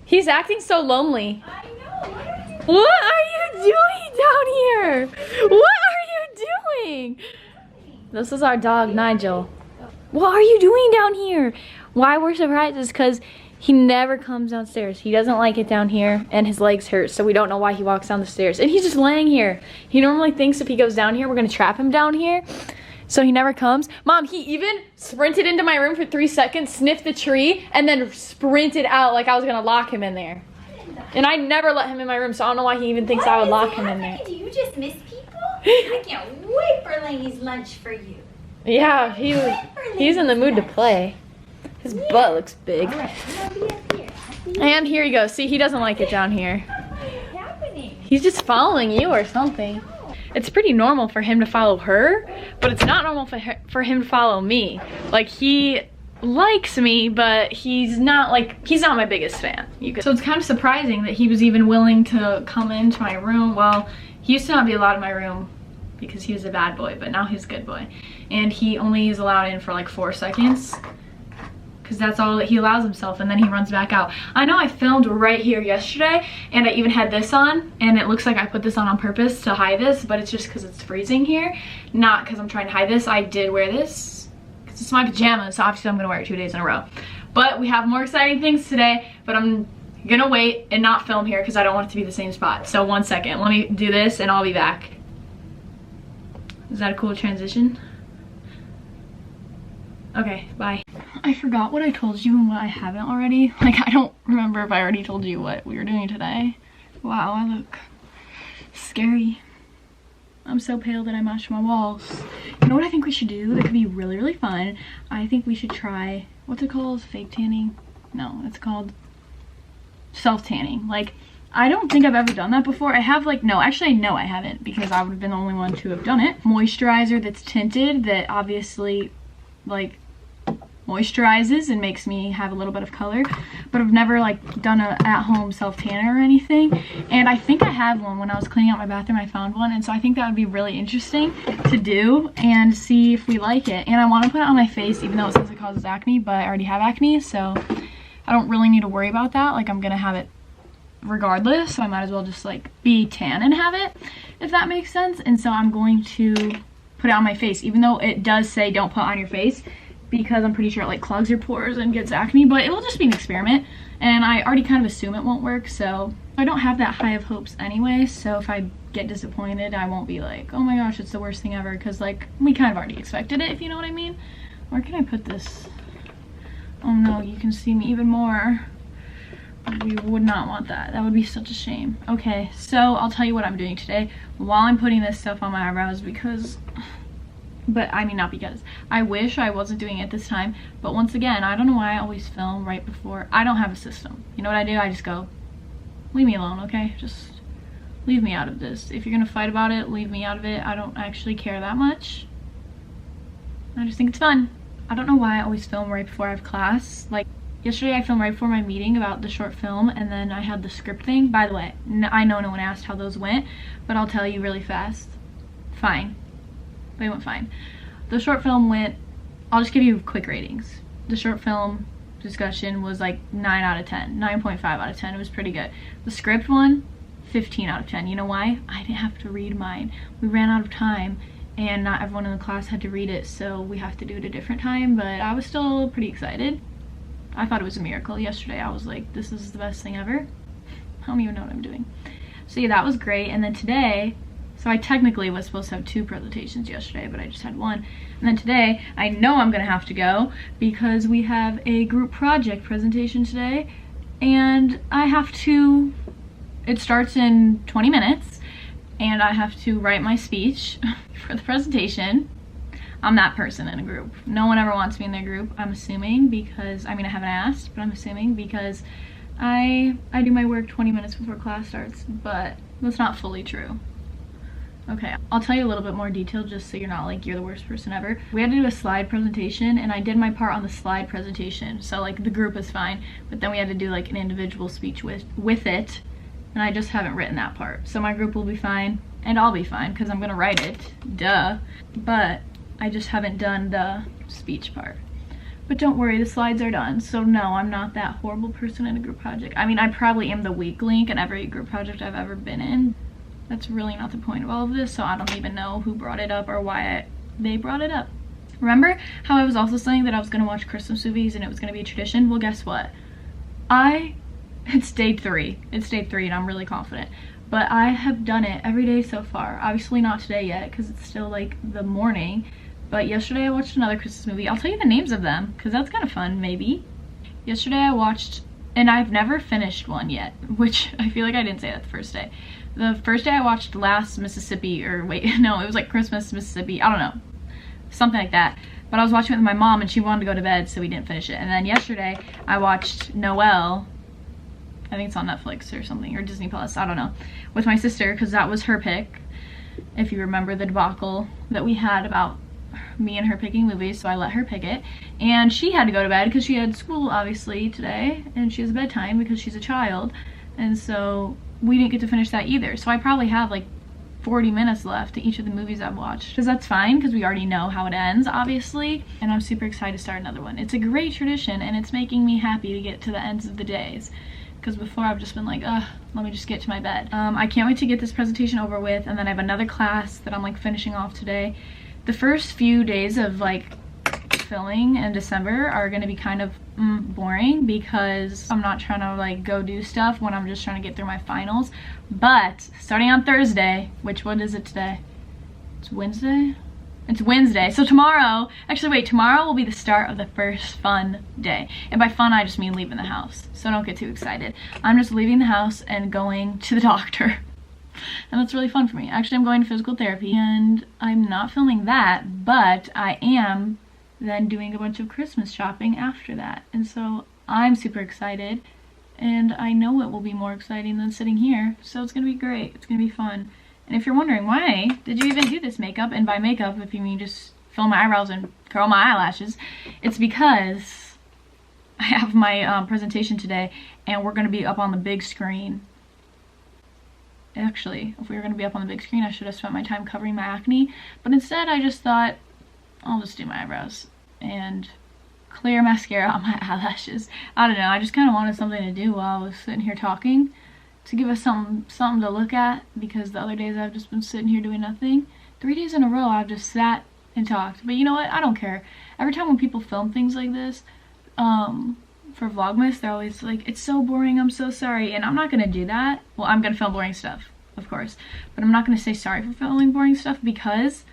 He's acting so lonely. I know. What are you doing down here? What are you doing? This is our dog, Nigel. What are you doing down here? Why we're surprised is because he never comes downstairs. He doesn't like it down here and his legs hurt, so we don't know why he walks down the stairs. And he's just laying here. He normally thinks if he goes down here, we're gonna trap him down here. So he never comes. Mom, he even sprinted into my room for 3 seconds, sniffed the tree, and then sprinted out like I was gonna lock him in there. And I never let him in my room, so I don't know why he even thinks I would lock him in there. Do you just miss people? I can't wait for Lainey's lunch for you. Yeah, he's in the mood to play. His butt looks big. All right, I'm gonna be up here. And here you go. See, he doesn't like it down here. What's happening? He's just following you or something. It's pretty normal for him to follow her, but it's not normal for him to follow me. Like, he likes me, but he's not my biggest fan. So it's kind of surprising that he was even willing to come into my room. Well, he used to not be allowed in my room because he was a bad boy, but now he's a good boy. And he only is allowed in for like 4 seconds. Because that's all that he allows himself, and then he runs back out. I know I filmed right here yesterday, and I even had this on, and it looks like I put this on purpose to hide this, but it's just because it's freezing here, not because I'm trying to hide this. I did wear this because it's my pajamas, so obviously I'm gonna wear it 2 days in a row. But we have more exciting things today, but I'm gonna wait and not film here because I don't want it to be the same spot. So 1 second, let me do this and I'll be back. Is that a cool transition? Okay, bye. I forgot what I told you and what I haven't already. Like, I don't remember if I already told you what we were doing today. Wow, I look scary. I'm so pale that I match my walls. You know what I think we should do that could be really, really fun? I think we should try, what's it called? Fake tanning? No, it's called self-tanning. Like, I don't think I've ever done that before. I have no, actually no I haven't, because I would have been the only one to have done it. Moisturizer that's tinted that obviously like moisturizes and makes me have a little bit of color, but I've never done a at-home self-tanner or anything. And I think I had one when I was cleaning out my bathroom. I found one, and so I think that would be really interesting to do and see if we like it. And I want to put it on my face, even though it says it causes acne, but I already have acne, so I don't really need to worry about that. Like, I'm gonna have it regardless, so I might as well just be tan and have it, if that makes sense. And so I'm going to put it on my face, even though it does say don't put on your face, because I'm pretty sure it clogs your pores and gets acne, but it will just be an experiment, and I already kind of assume it won't work, so I don't have that high of hopes anyway. So if I get disappointed, I won't be like, oh my gosh, it's the worst thing ever, because we kind of already expected it, if you know what I mean. Where can I put this? Oh no, you can see me even more. We would not want that. That would be such a shame. Okay, so I'll tell you what I'm doing today while I'm putting this stuff on my eyebrows, because, but I mean, not because. I wish I wasn't doing it this time, but once again, I don't know why I always film right before. I don't have a system. You know what I do? I just go, leave me alone, okay? Just leave me out of this. If you're gonna fight about it, leave me out of it. I don't actually care that much. I just think it's fun. I don't know why I always film right before I have class. Yesterday I filmed right before my meeting about the short film, and then I had the script thing. By the way, I know no one asked how those went, but I'll tell you really fast. Fine. They went fine. The short film went, I'll just give you quick ratings. The short film discussion was 9 out of 10, 9.5 out of 10. It was pretty good. The script one, 15 out of 10. You know why? I didn't have to read mine. We ran out of time, and not everyone in the class had to read it, so we have to do it a different time, but I was still pretty excited. I thought it was a miracle. Yesterday I was like, this is the best thing ever. I don't even know what I'm doing. So yeah, that was great. And then today, so I technically was supposed to have 2 presentations yesterday, but I just had 1. And then today, I know I'm gonna have to go because we have a group project presentation today, and I have to, it starts in 20 minutes, and I have to write my speech for the presentation. I'm that person in a group. No one ever wants me in their group, I'm assuming, because, I mean, I haven't asked, but I'm assuming because I do my work 20 minutes before class starts, but that's not fully true. Okay, I'll tell you a little bit more detail just so you're not you're the worst person ever. We had to do a slide presentation, and I did my part on the slide presentation, so the group is fine, but then we had to do an individual speech with it, and I just haven't written that part. So my group will be fine, and I'll be fine because I'm gonna write it, duh, but I just haven't done the speech part. But don't worry, the slides are done. So no, I'm not that horrible person in a group project. I mean, I probably am the weak link in every group project I've ever been in. That's really not the point of all of this, so I don't even know who brought it up or why they brought it up. Remember how I was also saying that I was gonna watch Christmas movies and it was gonna be a tradition? Well, guess what? It's day 3. It's day 3 and I'm really confident. But I have done it every day so far. Obviously not today yet because it's still like the morning. But yesterday I watched another Christmas movie. I'll tell you the names of them because that's kind of fun, maybe. Yesterday I watched, and I've never finished one yet, which I feel like I didn't say that the first day. The first day I watched Last Mississippi, or wait, no, it was like Christmas Mississippi. I don't know. Something like that. But I was watching it with my mom and she wanted to go to bed, so we didn't finish it. And then yesterday I watched Noelle. I think it's on Netflix or something, or Disney Plus, I don't know, with my sister because that was her pick. If you remember the debacle that we had about me and her picking movies, so I let her pick it. And she had to go to bed because she had school obviously today, and she has bedtime because she's a child. And so we didn't get to finish that either. So I probably have like 40 minutes left to each of the movies I've watched. Because that's fine because we already know how it ends, obviously. And I'm super excited to start another one. It's a great tradition and it's making me happy to get to the ends of the days. Because before I've just been like, ugh, let me just get to my bed. I can't wait to get this presentation over with, and then I have another class that I'm like finishing off today. The first few days of like filming in December are gonna be kind of boring because I'm not trying to like go do stuff when I'm just trying to get through my finals. But starting on Thursday, what is it today? It's Wednesday? It's Wednesday, so tomorrow, actually wait, tomorrow will be the start of the first fun day. And by fun, I just mean leaving the house, so don't get too excited. I'm just leaving the house and going to the doctor. And that's really fun for me. Actually, I'm going to physical therapy, and I'm not filming that, but I am then doing a bunch of Christmas shopping after that. And so I'm super excited, and I know it will be more exciting than sitting here, so it's gonna be great. It's gonna be fun. And if you're wondering, why did you even do this makeup? And by makeup, if you mean just fill my eyebrows and curl my eyelashes, it's because I have my presentation today and we're gonna be up on the big screen. Actually, if we were gonna be up on the big screen, I should have spent my time covering my acne. But instead, I just thought, I'll just do my eyebrows and clear mascara on my eyelashes. I don't know, I just kind of wanted something to do while I was sitting here talking, to give us something to look at, because the other days I've just been sitting here doing nothing. 3 days in a row I've just sat and talked. But you know what? I don't care. Every time when people film things like this, for Vlogmas, they're always like, it's so boring, I'm so sorry. And I'm not gonna do that. Well, I'm gonna film boring stuff, of course. But I'm not gonna say sorry for filming boring stuff because,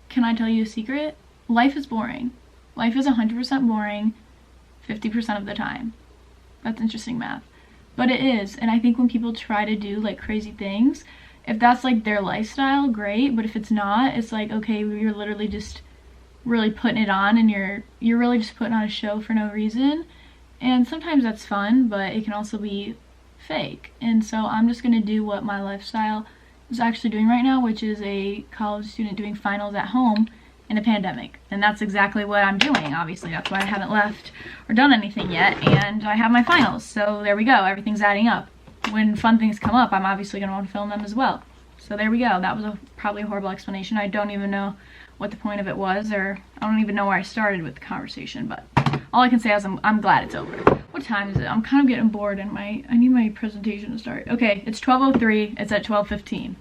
can I tell you a secret? Life is boring. Life is 100% boring 50% of the time. That's interesting math. But it is, and I think when people try to do like crazy things, if that's like their lifestyle, great, but if it's not, it's like, okay, you're literally just really putting it on, and you're really just putting on a show for no reason. And sometimes that's fun, but it can also be fake. And so I'm just gonna do what my lifestyle is actually doing right now, which is a college student doing finals at home in a pandemic. And that's exactly what I'm doing. Obviously, that's why I haven't left or done anything yet, and I have my finals. So there we go, everything's adding up. When fun things come up, I'm obviously gonna want to film them as well. So there we go. That was probably a horrible explanation. I don't even know what the point of it was, or I don't even know where I started with the conversation, but all I can say is I'm glad it's over. What time is it? I'm kind of getting bored and I need my presentation to start. Okay, it's 12:03, it's at 12:15.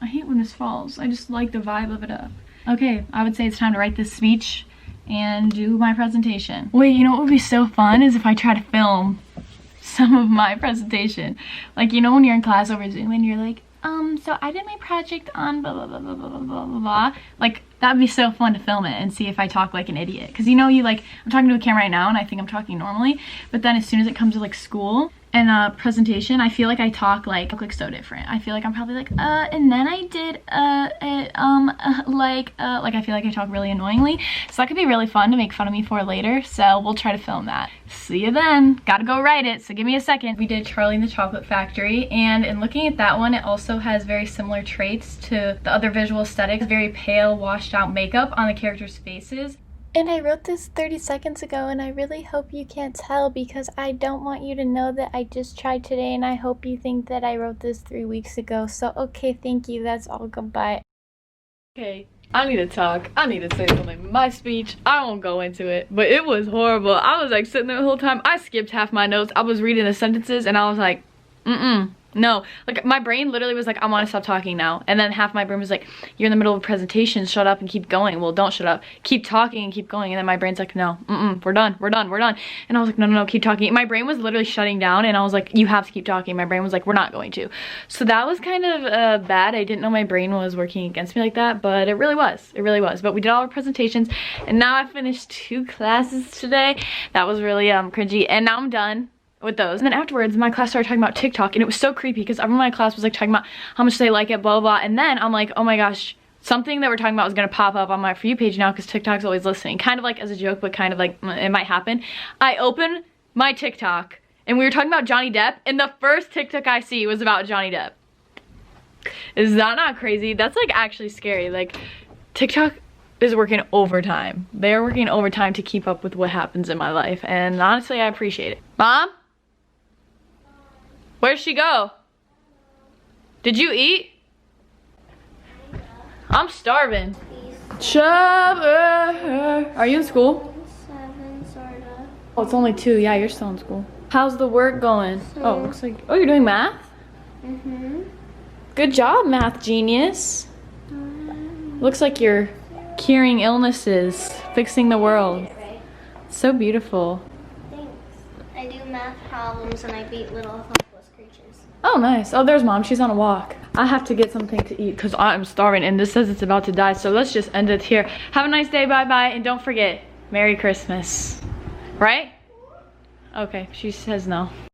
I hate when this falls. I just like the vibe of it up. Okay, I would say it's time to write this speech and do my presentation. Wait, you know what would be so fun is if I try to film some of my presentation. Like, you know when you're in class over Zoom and you're like, so I did my project on blah, blah, blah, blah, blah, blah, blah, blah. Like, that'd be so fun to film it and see if I talk like an idiot. Because you know, like, I'm talking to a camera right now and I think I'm talking normally, but then as soon as it comes to like school and presentation, I feel like I talk like so different. I feel like I'm probably like, and then I did, like I feel like I talk really annoyingly. So that could be really fun to make fun of me for later. So we'll try to film that. See you then. Gotta go write it, so give me a second. We did Charlie and the Chocolate Factory, and in looking at that one, it also has very similar traits to the other visual aesthetics. Very pale, washed out makeup on the characters' faces. And I wrote this 30 seconds ago, and I really hope you can't tell because I don't want you to know that I just tried today, and I hope you think that I wrote this 3 weeks ago. So, okay, thank you. That's all. Goodbye. Okay, I need to talk. I need to say something. My speech, I won't go into it, but it was horrible. I was like sitting there the whole time. I skipped half my notes. I was reading the sentences and I was like, no. Like my brain literally was like, I want to stop talking now. And then half my brain was like, you're in the middle of a presentation, shut up and keep going. Well, don't shut up. Keep talking and keep going. And then my brain's like, no, we're done. And I was like, no, keep talking. My brain was literally shutting down and I was like, you have to keep talking. My brain was like, we're not going to. So that was kind of bad. I didn't know my brain was working against me like that, but it really was. It really was. But we did all our presentations and now I finished 2 classes today. That was really cringy. And now I'm done with those. And then afterwards, my class started talking about TikTok and it was so creepy because everyone in my class was like talking about how much they like it, blah, blah, blah. And then I'm like, oh my gosh, something that we're talking about is gonna pop up on my For You page now because TikTok's always listening. Kind of like as a joke, but kind of like it might happen. I open my TikTok and we were talking about Johnny Depp and the first TikTok I see was about Johnny Depp. Is that not crazy? That's like actually scary. Like TikTok is working overtime. They're working overtime to keep up with what happens in my life. And honestly, I appreciate it. Mom? Where'd she go? Did you eat? I'm starving. Are you in school? 7, sorta. Oh, it's only 2. Yeah, you're still in school. How's the work going? Oh, looks like, oh, you're doing math? Good job, math genius. Looks like you're curing illnesses, fixing the world. So beautiful. Thanks. I do math problems and I beat little helpless creatures. Oh, nice. Oh, there's Mom. She's on a walk. I have to get something to eat because I'm starving and this says it's about to die. So let's just end it here. Have a nice day. Bye-bye. And don't forget, Merry Christmas. Right? Okay, she says no.